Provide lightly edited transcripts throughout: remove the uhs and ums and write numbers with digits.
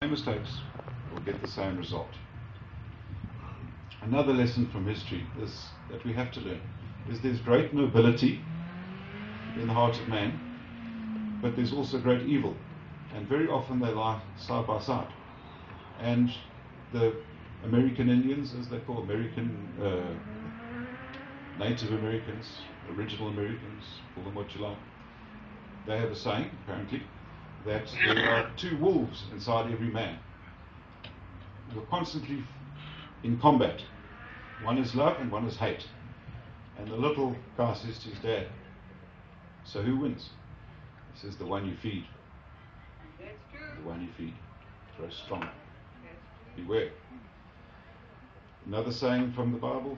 Same mistakes will get the same result. Another lesson from history is that we have to learn is there's great nobility in the heart of man, but there's also great evil, and very often they lie side by side. And the American Indians, as they call Native Americans, original Americans, call them what you like, they have a saying, apparently, that there are two wolves inside every man. You're constantly in combat. One is love and one is hate. And the little guy says to his dad, "So who wins?" He says, "The one you feed." That's true. The one you feed grows stronger. Beware. Another saying from the Bible,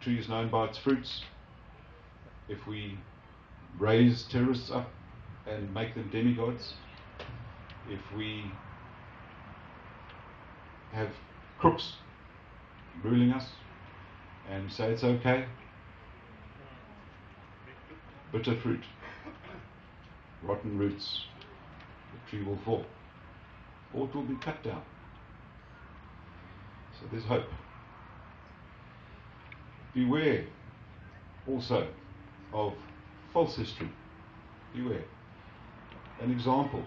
tree is known by its fruits. If we raise terrorists up and make them demigods, if we have crooks ruling us and say it's okay, bitter fruit, rotten roots, the tree will fall, or it will be cut down. So there's hope. Beware also of false history. Beware. An example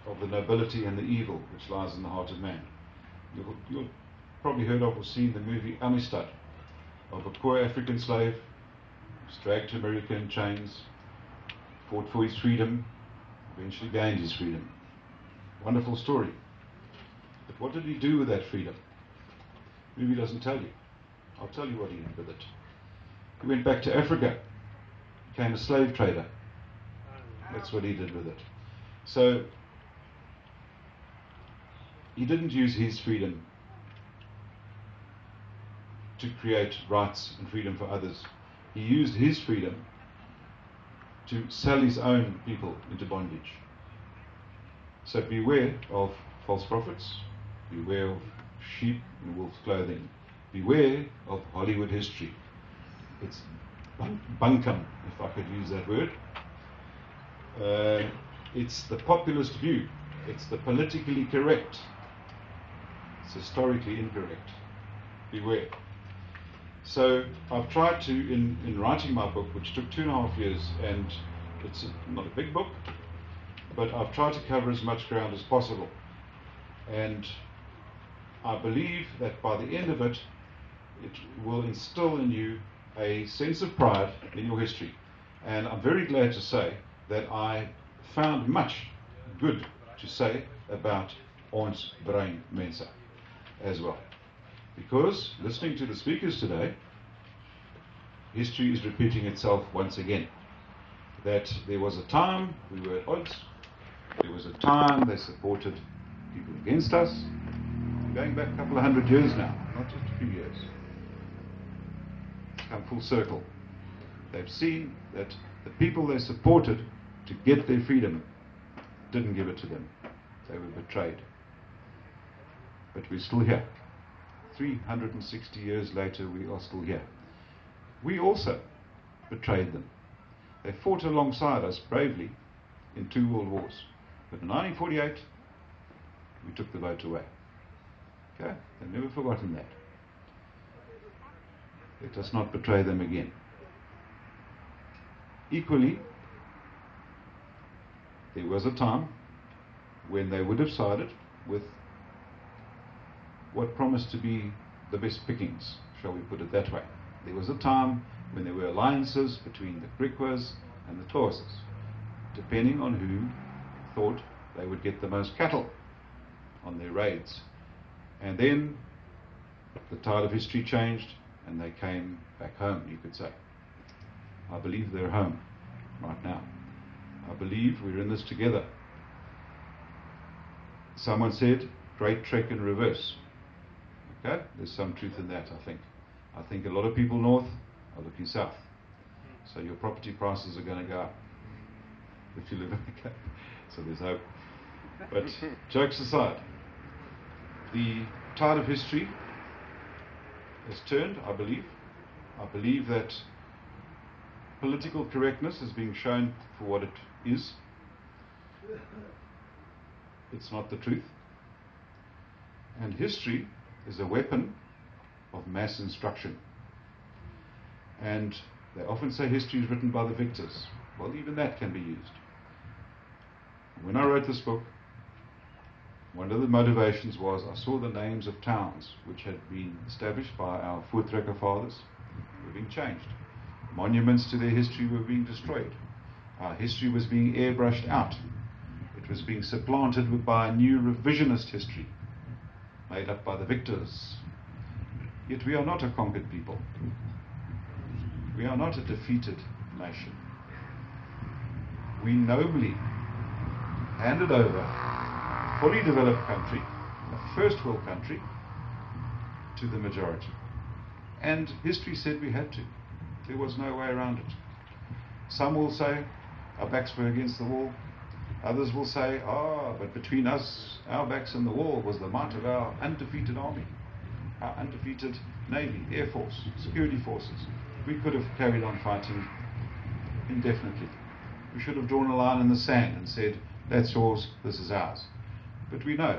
of the nobility and the evil which lies in the heart of man. You've probably heard of or seen the movie Amistad, of a poor African slave who's dragged to America in chains, fought for his freedom, eventually gained his freedom. Wonderful story. But what did he do with that freedom? The movie doesn't tell you. I'll tell you what he did with it. He went back to Africa, became a slave trader. That's what he did with it. So he didn't use his freedom to create rights and freedom for others. He used his freedom to sell his own people into bondage. So beware of false prophets, beware of sheep in wolf's clothing, beware of Hollywood history. It's bunkum, if I could use that word. It's the populist view. It's the politically correct. It's historically incorrect. Beware. So I've tried to, in writing my book, which took 2.5 years, and it's not a big book, but I've tried to cover as much ground as possible. And I believe that by the end of it, it will instill in you a sense of pride in your history. And I'm very glad to say that I found much good to say about Ons Brein Mensa as well. Because listening to the speakers today, history is repeating itself once again. That there was a time we were at odds, there was a time they supported people against us. Going back a couple of 100 years now, not just a few years. It's come full circle. They've seen that the people they supported to get their freedom didn't give it to them. They were betrayed. But we're still here. 360 years later, we are still here. We also betrayed them. They fought alongside us bravely in 2 world wars. But in 1948, we took the vote away. Okay? They've never forgotten that. Let us not betray them again. Equally, there was a time when they would have sided with what promised to be the best pickings, shall we put it that way. There was a time when there were alliances between the Griquas and the Xhosas, depending on who thought they would get the most cattle on their raids. And then the tide of history changed and they came back home, you could say. I believe they're home right now. I believe we're in this together. Someone said, great trek in reverse. Okay? There's some truth in that, I think. I think a lot of people north are looking south. So your property prices are going to go up if you live in the Cape. So there's hope. But jokes aside, the tide of history has turned, I believe. I believe that political correctness is being shown for what it is. It's not the truth. And history is a weapon of mass instruction. And they often say history is written by the victors. Well, even that can be used. When I wrote this book, one of the motivations was I saw the names of towns which had been established by our Voortrekker fathers were being changed. Monuments to their history were being destroyed. Our history was being airbrushed out. It was being supplanted by a new revisionist history made up by the victors. Yet we are not a conquered people. We are not a defeated nation. We nobly handed over a fully developed country, a first world country, to the majority. And history said we had to. There was no way around it. Some will say our backs were against the wall. Others will say, but between us, our backs and the wall, was the might of our undefeated army, our undefeated navy, air force, security forces. We could have carried on fighting indefinitely. We should have drawn a line in the sand and said, that's yours, this is ours. But we know,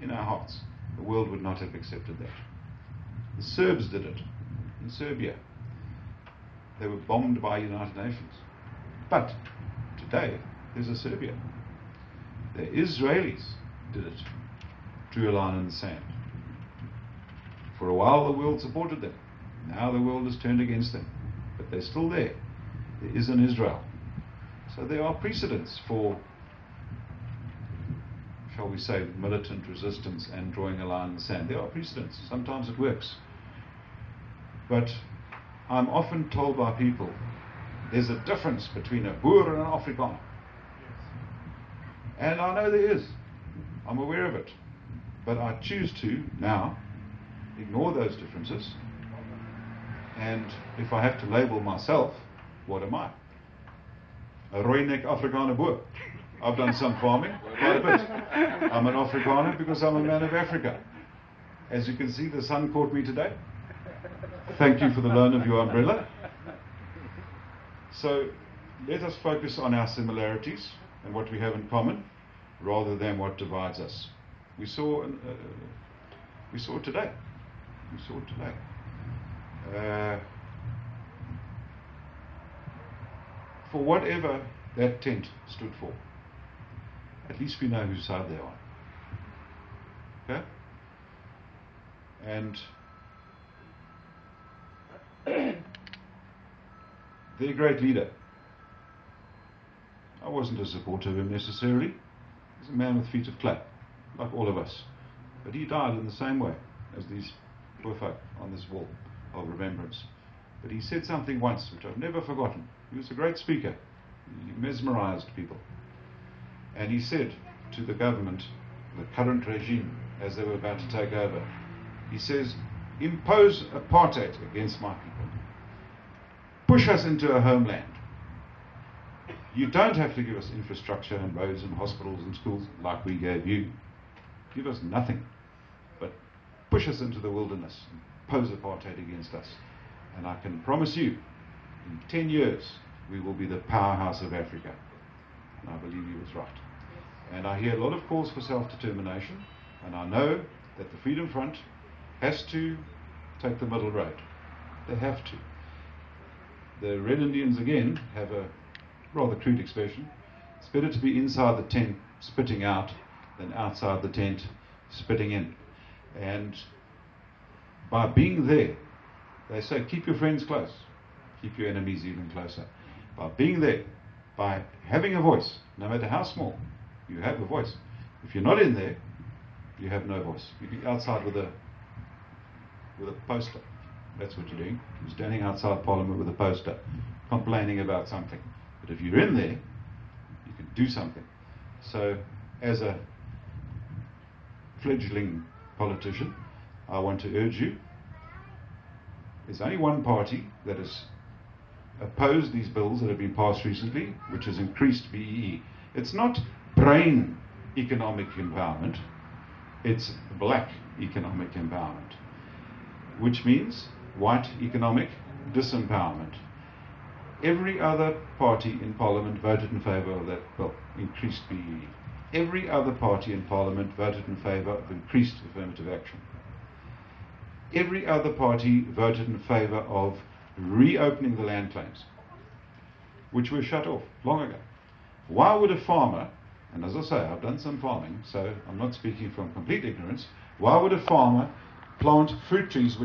in our hearts, the world would not have accepted that. The Serbs did it in Serbia. They were bombed by United Nations. But today, there's a Serbia. The Israelis did it, drew a line in the sand. For a while, the world supported them. Now the world has turned against them. But they're still there. There is an Israel. So there are precedents for, shall we say, militant resistance and drawing a line in the sand. There are precedents. Sometimes it works. But I'm often told by people, there's a difference between a Boer and an Afrikaner. And I know there is. I'm aware of it. But I choose to, now, ignore those differences. And if I have to label myself, what am I? A Rooinek Afrikaner Boer. I've done some farming, quite a bit. I'm an Afrikaner because I'm a man of Africa. As you can see, the sun caught me today. Thank you for the loan of your umbrella. So let us focus on our similarities and what we have in common, rather than what divides us. We saw today. We saw today. For whatever that tent stood for, at least we know whose side they're on. Okay? And their great leader, I wasn't a supporter of him necessarily. He's a man with feet of clay, like all of us. But he died in the same way as these poor folk on this wall of remembrance. But he said something once which I've never forgotten. He was a great speaker. He mesmerized people. And he said to the government, the current regime, as they were about to take over, he says, impose apartheid against my people. Push us into a homeland. You don't have to give us infrastructure and roads and hospitals and schools like we gave you. Give us nothing. But push us into the wilderness and pose apartheid against us. And I can promise you, in 10 years, we will be the powerhouse of Africa. And I believe he was right. And I hear a lot of calls for self-determination, and I know that the Freedom Front has to take the middle road. They have to. The Red Indians, again, have a rather crude expression. It's better to be inside the tent spitting out than outside the tent spitting in. And by being there, they say, keep your friends close, keep your enemies even closer. By being there, by having a voice, no matter how small, you have a voice. If you're not in there, you have no voice. You'd be outside with a poster. That's what you're doing. You're standing outside Parliament with a poster, complaining about something. But if you're in there, you can do something. So, as a fledgling politician, I want to urge you, there's only one party that has opposed these bills that have been passed recently, which has increased BEE. It's not brain economic empowerment, it's black economic empowerment, which means white economic disempowerment. Every other party in Parliament voted in favour of that bill, increased BEE. every other party in Parliament voted in favour of increased affirmative action. Every other party voted in favour of reopening the land claims, which were shut off long ago. Why would a farmer, and as I say, I've done some farming, so I'm not speaking from complete ignorance, why would a farmer plant fruit trees